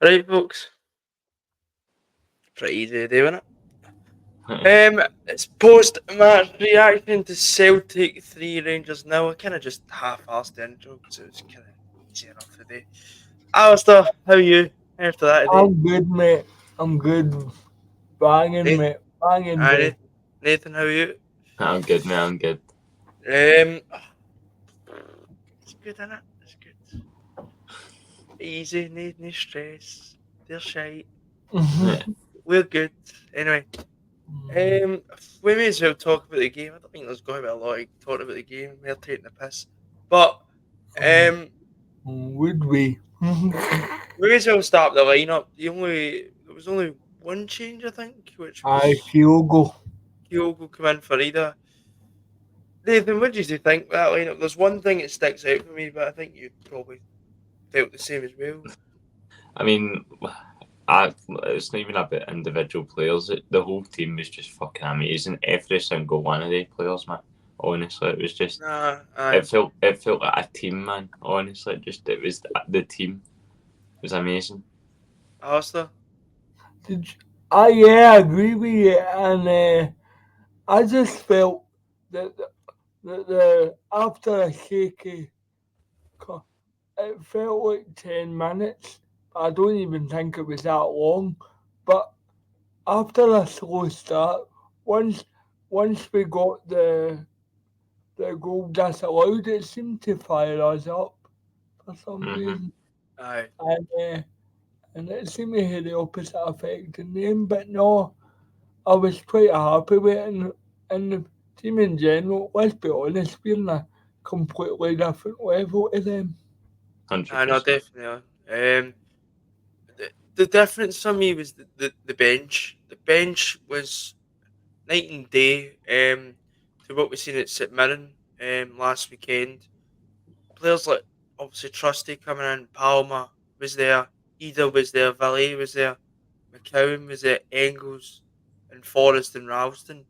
Right, folks. Pretty easy to do, isn't it? It's post-match reaction to Celtic 3 Rangers 0. I kind of just half-assed the intro because it was kind of easy enough today. Alistair, how are you after that today? I'm good, mate. I'm good. Banging, Nathan, mate. Banging Nathan, day. Nathan, how are you? I'm good, man. I'm good. Um, it's good, isn't it? It's good. Easy, need no stress. They're shite. Yeah. We're good. Anyway, we may as well talk about the game. I don't think there's going to be a lot of talking about the game. We're taking the piss, but Would we? we may as well start the lineup. There was only one change, I think, which I was Kyogo. Kyogo come in for Ida. Nathan, what did you think of that lineup? There's one thing that sticks out for me, but I think you probably felt the same as well. I mean, it's not even about individual players. The whole team was just fucking amazing. Every single one of the players, man. Honestly, it was just. Nah, It felt like a team, man. Honestly, it was the team. It was amazing. Alistair. Did you, yeah, I agree with you. And I just felt that after a shaky, it felt like 10 minutes. I don't even think it was that long. But after a slow start, once once we got the goal disallowed, it seemed to fire us up for some Mm-hmm. reason. Aye. And and it seemed to have the opposite effect in the end. But no, I was quite happy with it. And the team in general, let's be honest, we're in a completely different level to them. Hundred I know, percent. definitely. The difference for me was the bench. The bench was night and day to what we seen at St Mirren last weekend. Players like obviously Trusty coming in, Palmer was there, Ida was there, Valet was there, McCowan was there, Engels and Forrest and Ralston.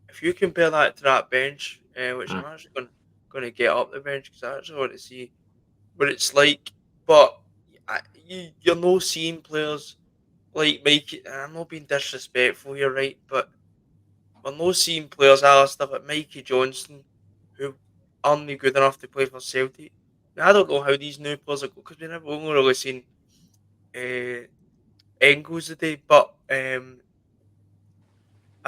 If you compare that to that bench, which I'm actually going to get up the bench because I actually want to see what it's like, but you're no seeing players like Mikey. And I'm not being disrespectful here, right? But we're no seeing players, Alistair, like Mikey Johnson, who aren't good enough to play for Celtic. Now, I don't know how these new players are because we've never only really seen uh, Engels today, but I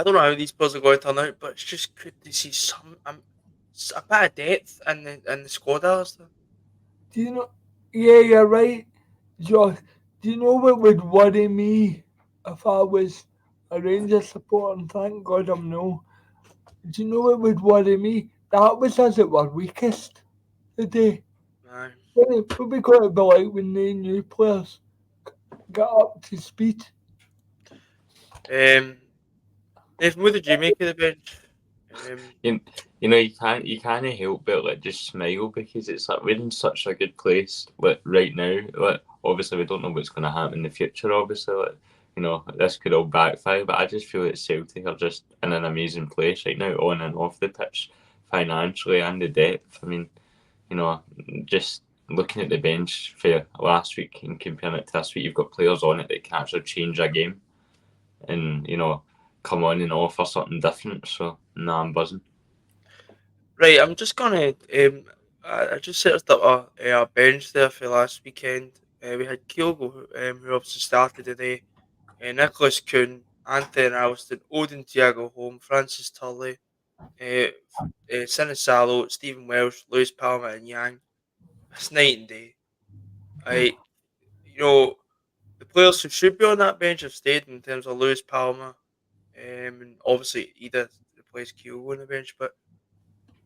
don't know how these players are going to turn out. But it's just good to see some a bit of depth in the squad, Alistair. Do you know? Yeah, you're right, Josh. Do you know what would worry me if I was a Rangers supporter? And thank God I'm no. Do you know what would worry me? That was us at our weakest today. Aye. What we got to be like when the new players get up to speed? Um, Nathan, what did you make of the bench? Um, You, you can't help but like just smile because it's like we're in such a good place like right now. Like obviously we don't know what's going to happen in the future. Obviously, this could all backfire. But I just feel that Celtic are just in an amazing place right now, on and off the pitch, financially and the depth. I mean, you know, just looking at the bench for last week and comparing it to this week, you've got players on it that can actually change a game and come on and offer something different. So nah, I'm buzzing. right, I'm just gonna I just set up a bench there for last weekend. We had Kyogo, who obviously started today. Nicholas Kuhn, Anthony Ralston, Odin Tiago Home, Francis Turley, Sinisalo, Stephen Welsh, Lewis Palmer, and Yang. It's night and day. I, you know, the players who should be on that bench have stayed in terms of Lewis Palmer, and obviously Ida replaced Kyogo on the bench, but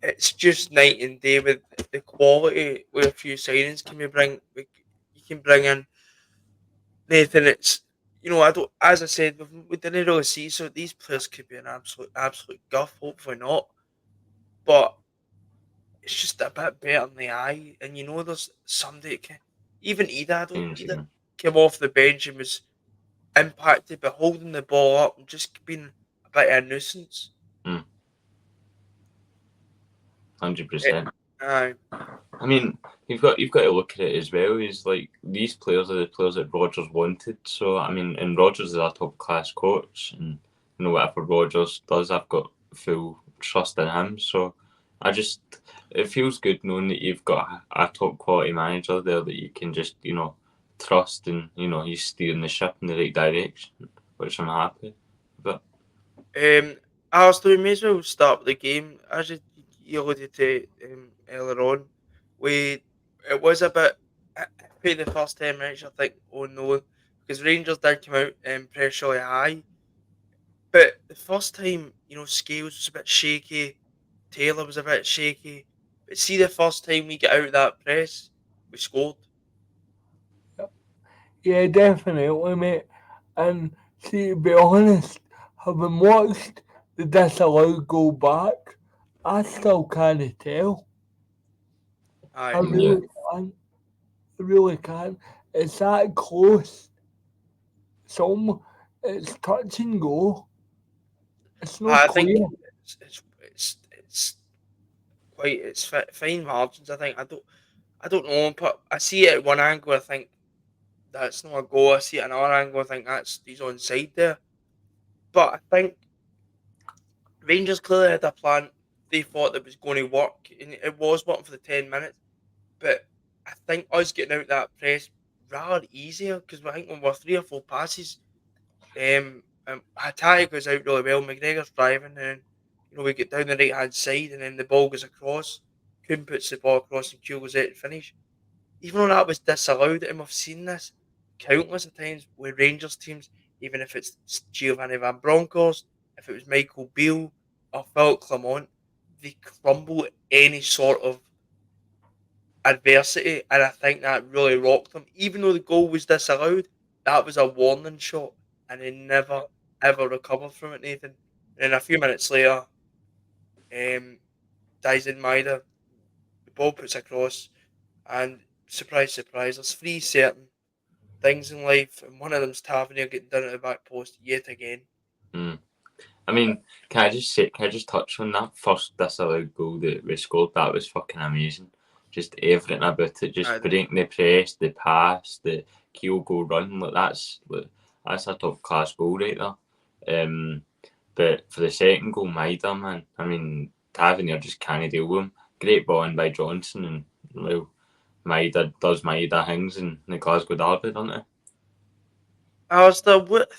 it's just night and day with the quality with a few signings you can bring in. Nathan, it's I don't as I said we didn't really see, so these players could be an absolute guff, hopefully not. But it's just a bit better in the eye, and there's somebody that can even Ida Changing. came off the bench and was impacted by holding the ball up and just being a bit of a nuisance. 100%. Aye. I mean, you've got to look at it as well. Is like these players are the players that Rodgers wanted. So I mean, and Rodgers is a top class coach, and whatever Rodgers does, I've got full trust in him. So I just it feels good knowing that you've got a top quality manager there that you can just trust, and he's steering the ship in the right direction, which I'm happy. But Alistair, we may as well start with the game. As you alluded to earlier on, we it was a bit for the first 10 minutes. I think, oh no, because Rangers did come out pressure really high, but the first time, Scales was a bit shaky, Taylor was a bit shaky, but see the first time we get out of that press, we scored. Yeah, definitely, mate. And see, to be honest, having watched the disallowed goal back, I still can't tell. I Aye, yeah, really can't. I really can't. It's that close. It's touch and go. It's not I think clear. it's quite fine margins. I don't know, but I see it at one angle. I think that's not a goal. I see it at another angle. I think he's onside there. But I think Rangers clearly had a plan. They thought that was going to work, and it was working for the 10 minutes. But I think us getting out that press rather easier because I think when we're 3 or 4 passes, Hatai goes out really well. McGregor's driving, and we get down the right hand side, and then the ball goes across. Kuhn puts the ball across, and Q goes out and finish. Even though that was disallowed, and we've seen this countless of times with Rangers teams, even if it's Giovanni Van Bronckhorst, if it was Michael Beale or Philip Clement, they crumble at any sort of adversity, and I think that really rocked them. Even though the goal was disallowed, that was a warning shot, and they never ever recovered from it, Nathan. And then a few minutes later, um, Dyson Maida, the ball puts across, and surprise, surprise, there's three certain things in life, and one of them's Tavernier getting done at the back post yet again. mm. I mean, can I just touch on that first disallowed goal that we scored? That was fucking amazing. Just everything about it, just breaking the press, the pass, the keel go run. That's a top class goal right there. But for the second goal, Maida, man, I mean, Tavernier just can't deal with him. Great ball in by Johnson, and well, Maida does Maida things in the Glasgow Derby, doesn't it? Alistair, what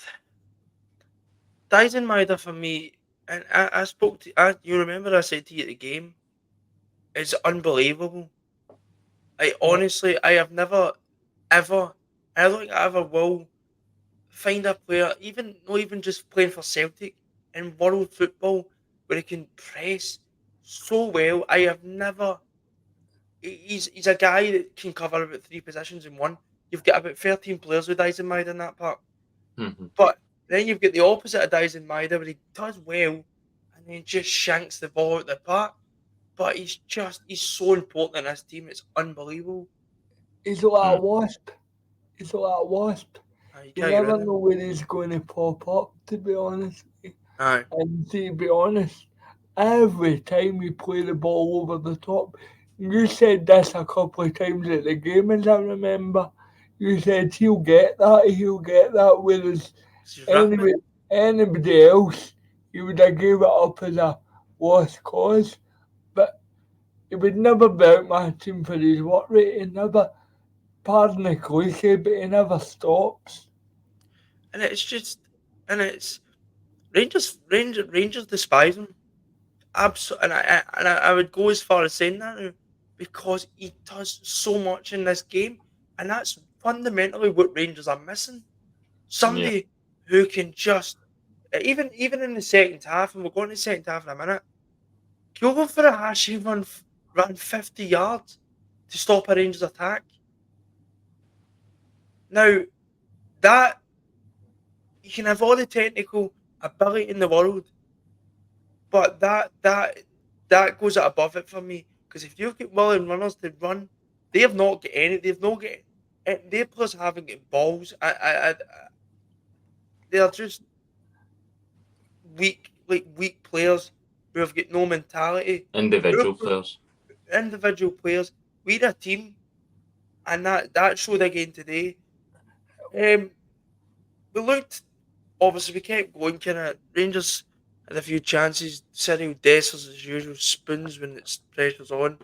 Dyson Maida for me, and I spoke to you remember I said to you at the game, is unbelievable. Yeah. I have never ever, I don't think I ever will find a player, even not even just playing for Celtic in world football, where he can press so well. I have never. He's a guy that can cover about three positions in one. You've got about 13 players with Dyson Maida in that part, Mm-hmm. but then you've got the opposite of Dyson Maida, where he does well and then just shanks the ball out the park. But he's so important in this team. It's unbelievable. He's like a Mm. wasp. He's like a wasp. You You can't get rid never of him. know when he's going to pop up, to be honest. Aye. And to be honest, every time we play the ball over the top, you said this a couple of times at the game, as I remember. You said he'll get that, whereas He's ripping. anybody, anybody else, you would have gave it up as a lost cause. But he would never outmatch him for his work rate. He never, pardon the cliche, but he never stops. And it's just, and it's Rangers despise him. Absolutely, and I would go as far as saying that now because he does so much in this game, and that's fundamentally what Rangers are missing. Yeah. Somebody who can just even in the second half, and we're going to the second half in a minute. Go for a hash and run 50 yards to stop a Rangers attack. Now that you can have all the technical ability in the world, but that goes above it for me. Because if you've got willing runners to run, they have not got any. They've not got. Their players haven't got balls. They are just weak, like weak players who have got no mentality. Individual players. individual players. We're a team, and that showed again today. Um, we looked obviously we kept going. Kind of Rangers had a few chances. Cyril Dessers as usual spoons when it's pressure's on.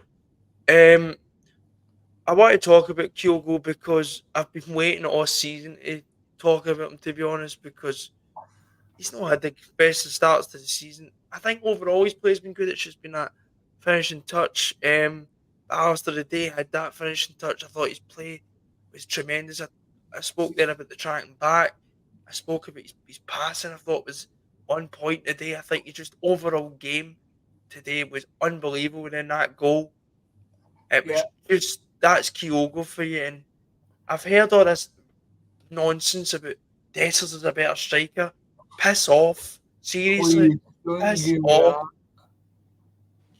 Um, I want to talk about Kyogo because I've been waiting all season to talk about him. To be honest, because he's not had the best of starts to the season. I think overall his play's been good. It's just been that finishing touch. Alistair today had that finishing touch. I thought his play was tremendous. I spoke there about the tracking back. I spoke about his passing. I thought was on point today. I think he just overall game today was unbelievable. And then that goal, it Yeah, was just that's Kyogo for you. And I've heard all this nonsense about Dessers is a better striker. Piss off. Seriously. please don't Piss give me off. that.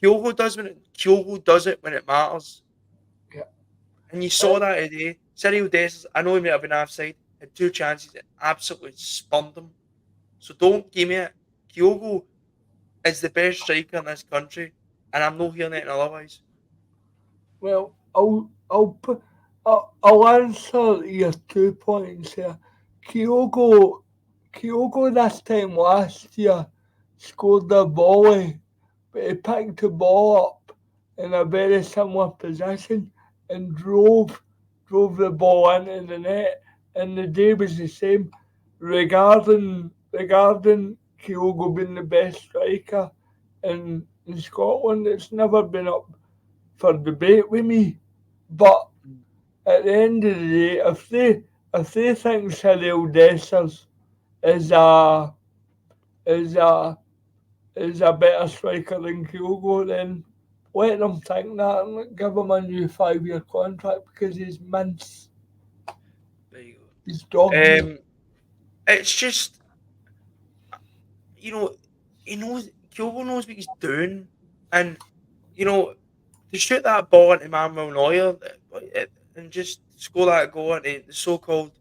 Kyogo does it when it matters. Yeah. And you saw Uh, that today. Cyril Dessers, I know he might have been offside, had two chances and absolutely spun them. So don't give me it. Kyogo is the best striker in this country, and I'm not hearing anything otherwise. well, I'll answer your 2 points here. Kyogo, Kyogo this time last year scored the volley, but he picked the ball up in a very similar position and drove the ball into the net. And the day was the same. Regarding Kyogo being the best striker in Scotland, it's never been up for debate with me. But at the end of the day, if they think Cyril Dessers is a is a is a better striker than Kyogo, then let them think that and give him a new 5 year contract because he's mince. There you He's go. doggy. It's just, you know, he knows, Kyogo knows what he's doing. And, you know, to shoot that ball into Manuel Neuer and just score that goal into the so-called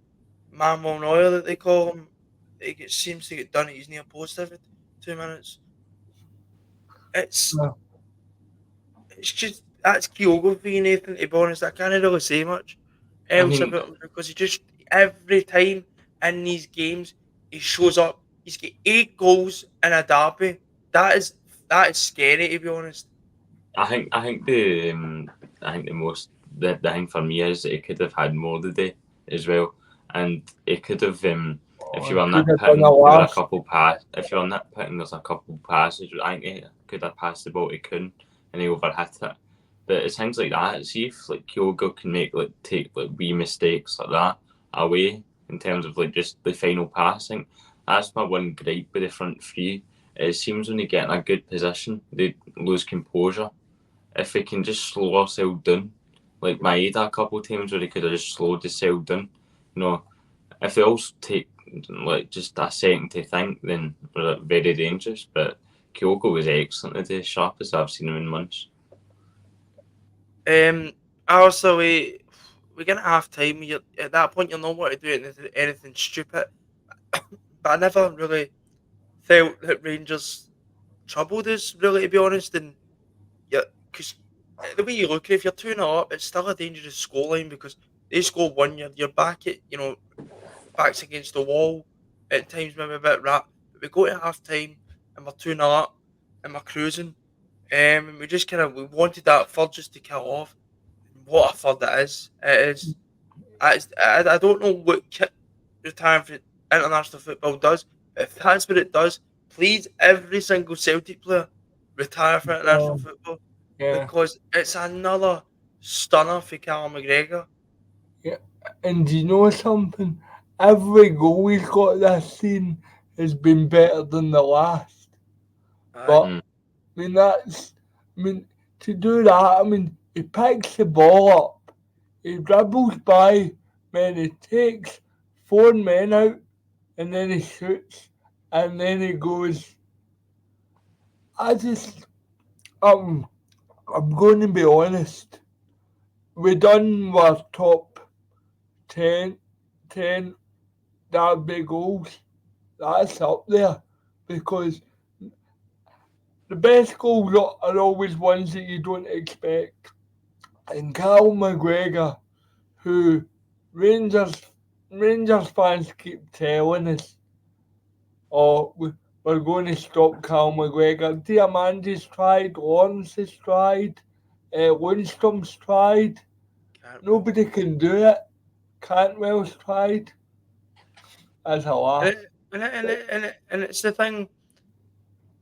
Manuel Neuer that they call him, seems to get done at his near post every 2 minutes. It's Yeah. it's just that's Kyogo for you, Nathan. To be honest, I can't really say much I else mean, about him because he just every time in these games he shows up. He's got 8 goals in a derby. That is that is scary to be honest. I think the most the thing for me is that he could have had more today as well, and he could have if Oh, you I were could have done a nitpicking, there were a last. couple pass. If you were nitpicking, there's a couple passes. I think he could have passed the ball to Kuhn and he overhit it. But it's things like that. See if like Kyogo can take like wee mistakes like that away in terms of like just the final passing. That's my one gripe with the front three. It seems when they get in a good position, they lose composure. If we can just slow ourselves down, like Maeda a couple of times where he could have just slowed himself down. You know, if they all take like just a second to think, then we're very dangerous. But Kyogo was excellent today, sharpest I've seen him in months. Um, also we get half time. You at that point you'll know what to do anything stupid. But I never really felt that Rangers troubled us really to be honest. And yeah, because the way you look at it, if you're 2-0 up, it's still a dangerous scoreline because they score one, you're back at backs against the wall at times, maybe a bit rat. But we go to half time and we're 2-0 up and we're cruising. And we just we wanted that third just to kill off. And what a third it is. It is. I don't know what retiring for international football does, but if that's what it does, please, every single Celtic player retire for international Um, football yeah, because it's another stunner for Callum McGregor. yeah. And do you know something? Every goal he's got this season has been better than the last. Aye. But Mm. I mean, I mean, to do that, I mean, he picks the ball up, he dribbles by, then he takes 4 men out, and then he shoots, and then he goes. I just, I'm going to be honest. We done our top 10, 10 derby goals. That's up there because the best goals are always ones that you don't expect. And Cal McGregor, who Rangers Rangers fans keep telling us, oh, we're going to stop Cal McGregor. Diamandi's tried, Lawrence has tried, Lundstrom's tried. Can't well. Nobody can do it. Cantwell's tried. That's a And laugh. it's the thing.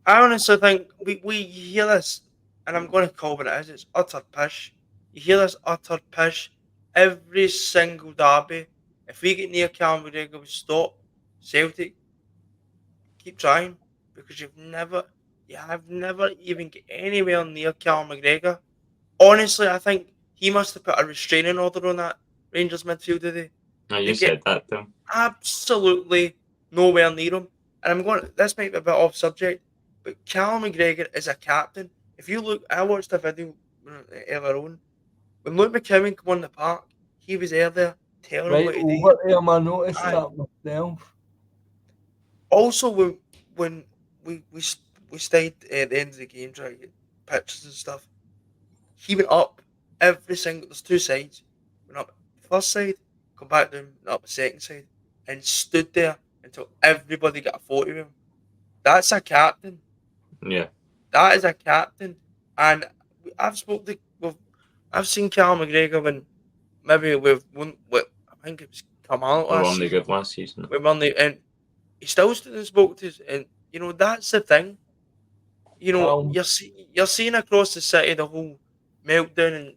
I honestly think we hear this, and I'm going to call what it is. It's utter pish. You hear this utter pish every single derby. If we get near Callum McGregor, we stop. Celtic, keep trying because you have never even get anywhere near Callum McGregor. Honestly, I think he must have put a restraining order on that Rangers midfield today. No, They you get said that to him. absolutely nowhere near him. And I'm going. This might be a bit off subject, but Callum McGregor is a captain. If you look, I watched a video earlier on when Luke McKeown come on the park. He was there telling him Right what to do. over there, I noticed Aye. that myself. Also, when we we stayed at the end of the game trying to get pictures and stuff, he went up every single. There's two sides. Went up the first side, come back down, went up the second side, and stood there until everybody got a photo of him. That's a captain. Yeah. That is a captain. And I've spoke to, I've seen Cal McGregor when maybe we've won. I think it was Kamal We were last only season. good last season. We won the and he still stood and spoke to us. And that's the thing. Calm. You're seeing across the city the whole meltdown and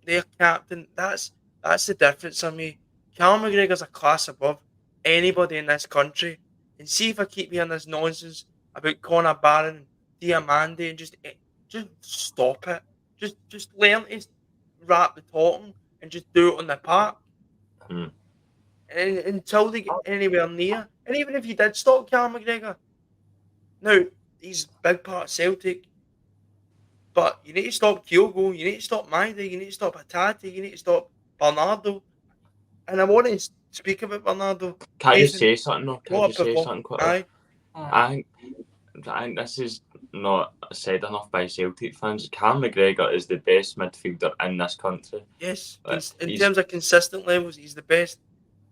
their captain. That's the difference on me. Cal McGregor's a class above anybody in this country. And see if I keep hearing this nonsense about Conor Barron and Diamandi and just stop it. Just learn to rap the talking and just do it on the park. Hmm. And until they get anywhere near. And even if you did stop Cal McGregor, now he's a big part of Celtic. But you need to stop Kyogo, you need to stop Maida, you need to stop Hatati, you need to stop Bernardo. And I want to speak about Bernardo. Can I just Jason, say something though? Can I what a just say performance. something quickly? Aye, I think this is not said enough by Celtic fans. Cam McGregor is the best midfielder in this country. yes. Like, In he's terms of consistent levels, he's the best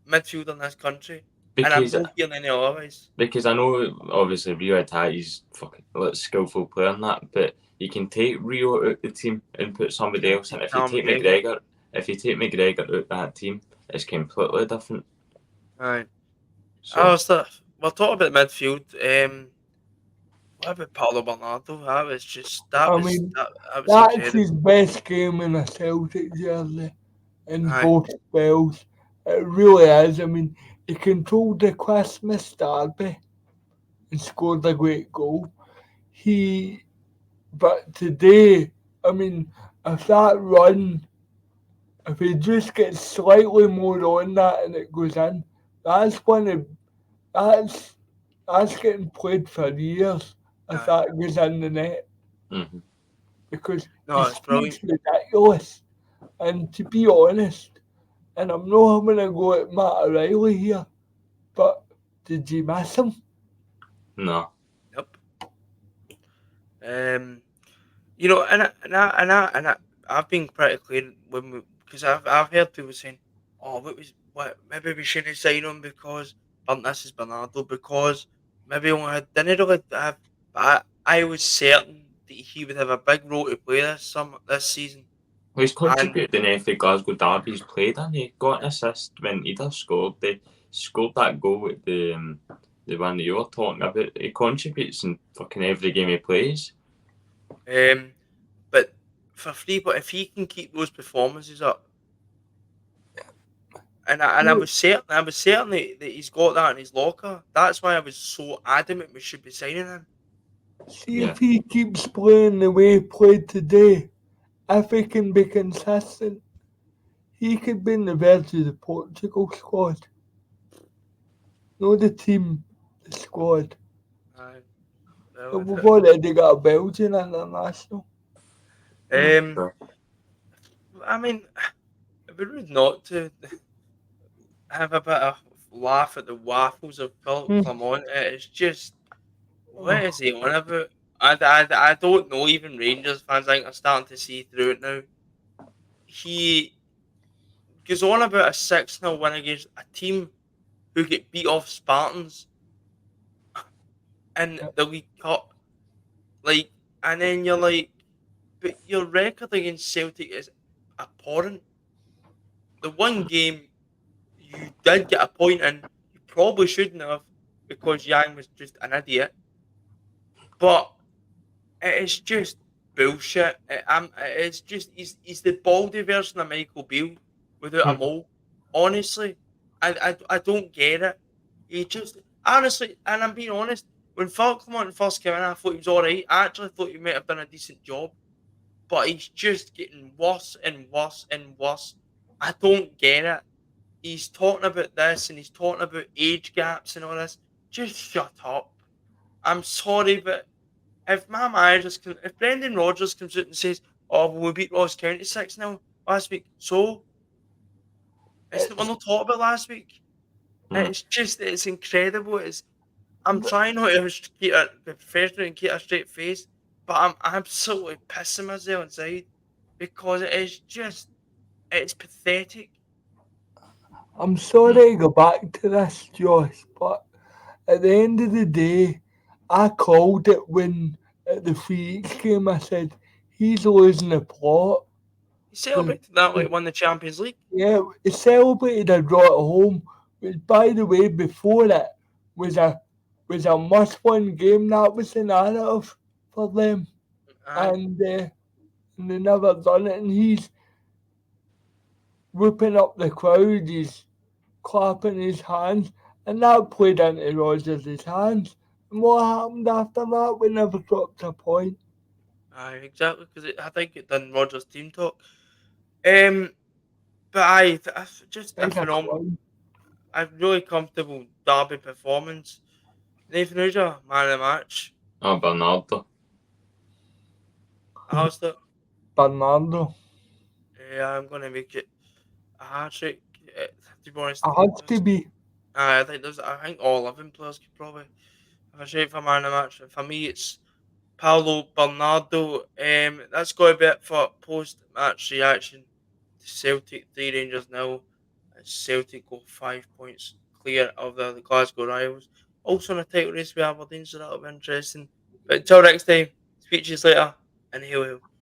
midfielder in this country. And I'm because not hearing any otherwise. I know obviously Rio Hatati's fucking skillful player and that, but you can take Rio out the team and put somebody else in. If you Callum take McGregor. McGregor out that team, it's completely different. Aye. So We'll talk about midfield. What about Paulo Bernardo? I mean, That was that's incredible. his best game in a Celtic jersey in Aye. both spells. It really is. I mean, he controlled the Christmas derby and scored a great goal. But today, I mean, if that run, if he just gets slightly more on that and it goes in, that's one of that's that's getting played for years if Aye. that goes in the net mhm. because No, his it's brilliant. speed's ridiculous. And to be honest, and I'm not having a go at Matt O'Reilly here, but did you miss him? No. Yep. Um, I've been pretty clear because I've heard people saying, "Oh, what? Maybe we shouldn't sign him because this is Bernardo because maybe didn't really have." But I was certain that he would have a big role to play this season, Well, he's and contributed in every Glasgow derby he's played in. He got an assist when he does scored. They scored that goal with the one that you were talking about. He contributes in fucking every game he plays. but for free, but if he can keep those performances up. And I was certain that he's got that in his locker. That's why I was so adamant we should be signing him. See Yeah. if he keeps playing the way he played today, if he can be consistent, he could be in the verge of the Portugal squad. Not the team, the squad. Aye. And Well, we've already got a Belgian international. um, Sure. I mean, it'd be rude not to have a bit of laugh at the waffles of Philip Hmm. Clement. It's just, what Oh, is he on about? I don't know. Even Rangers fans, I think, are starting to see through it now. He goes on about a 6-0 win against a team who get beat off Spartans in Yeah. the League Cup. Like, and then you're like, but your record against Celtic is abhorrent. The one game you did get a point in, you probably shouldn't have because Yang was just an idiot. But it is just bullshit. It's just he's the baldy version of Michael Beale without a Hmm. mole. Honestly, I don't get it. He just honestly, and I'm being honest. When Falkmont first came in, I thought he was all right. I actually thought he might have done a decent job, but he's just getting worse and worse and worse. I don't get it. He's talking about this and he's talking about age gaps and all this. Just shut up. I'm sorry, but if Brendan Rodgers comes out and says, "Oh, well, we beat Ross County 6-0 last week," so we're It's not talking about last week. Mm. It's incredible. I'm trying not to keep be professional and keep a straight face, but I'm absolutely pissing myself inside because it's pathetic. I'm sorry to go back to this, Josh, but at the end of the day, I called it when at the 3 game I said he's losing the plot. He The, celebrated that like the, won the Champions League. yeah, he celebrated a draw at home, which by the way before it was a was a must-win game. That was the narrative for them, Aye, and and they never done it. And he's whooping up the crowd. He's clapping his hands, and that played into Rodgers' hands. And what happened after that? We never dropped a point. aye, exactly. Because I think it done Rogers' team talk. Um, but just a Like a phenomenal. clown. A really comfortable derby performance. Nathan, who's your man of the match? Oh, Bernardo. Alistair? Bernardo. Yeah, I'm gonna make it a hat trick. To be honest, It has to there's, be. I think all 11 players could probably have a shape for man of the match. For me, it's Paulo Bernardo. That's got to be it for post match reaction to Celtic 3 Rangers now. Celtic go 5 points clear of the Glasgow rivals. Also in a title race with Aberdeen, so that'll be interesting. But until next time, speak to you later, and hail hail.